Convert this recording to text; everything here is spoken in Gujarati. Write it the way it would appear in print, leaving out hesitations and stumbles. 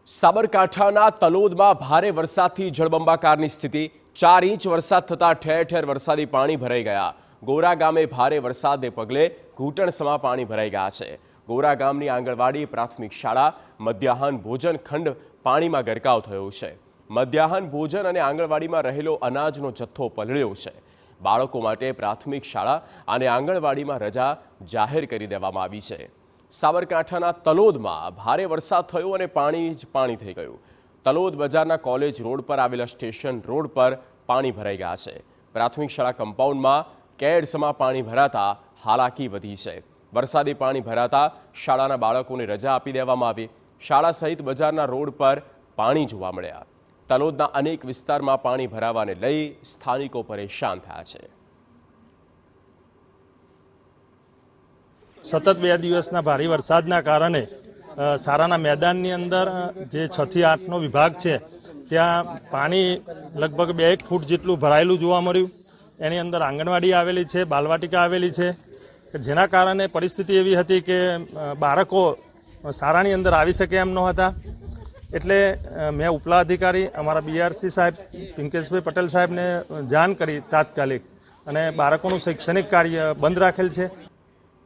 સાબરકાંઠાના તલોદમાં ભારે વરસાદથી જળબંબાકારની સ્થિતિ। 4 ઇંચ વરસાદ થતાં ઠેર ઠેર વરસાદી પાણી ભરાઈ ગયા। ગોરા ગામે ભારે વરસાદને પગલે ઘૂંટણસમા પાણી ભરાઈ ગયા છે। ગોરા ગામની આંગણવાડી પ્રાથમિક શાળા મધ્યાહન ભોજન ખંડ પાણીમાં ગરકાવ થયો છે। મધ્યાહન ભોજન અને આંગણવાડીમાં રહેલો અનાજનો જથ્થો પલળ્યો છે। બાળકો માટે પ્રાથમિક શાળા અને આંગણવાડીમાં રજા જાહેર કરી દેવામાં આવી છે। સાબરકાંઠાના તલોદમાં ભારે વરસાદ થયો અને પાણી જ પાણી થઈ ગયું। તલોદ બજારના કોલેજ રોડ પર આવેલા સ્ટેશન રોડ પર પાણી ભરાઈ ગયા છે। પ્રાથમિક શાળા કમ્પાઉન્ડમાં કેડસમાં પાણી ભરાતા હાલાકી વધી છે। વરસાદી પાણી ભરાતા શાળાના બાળકોને રજા આપી દેવામાં આવી। શાળા સહિત બજારના રોડ પર પાણી જોવા મળ્યા। તલોદના અનેક વિસ્તારમાં પાણી ભરાવાને લઈ સ્થાનિકો પરેશાન થયા છે। સતત 2 દિવસના ભારે વરસાદના કારણે શાળાના મેદાનની અંદર જે 6 થી 8નો વિભાગ છે ત્યાં પાણી લગભગ 2 ફૂટ જેટલું ભરાયેલું જોવા મળ્યું। એની અંદર આંગણવાડી આવેલી છે, બાલવાટિકા આવેલી છે, જેના કારણે પરિસ્થિતિ એવી હતી કે બાળકો શાળાની અંદર આવી શકે એમ ન હતા। એટલે મેં ઉપલા અધિકારી અમારા બીઆરસી સાહેબ પિંકેશભાઈ પટેલ સાહેબને જાણ કરી તાત્કાલિક, અને બાળકોનું શૈક્ષણિક કાર્ય બંધ રાખેલ છે।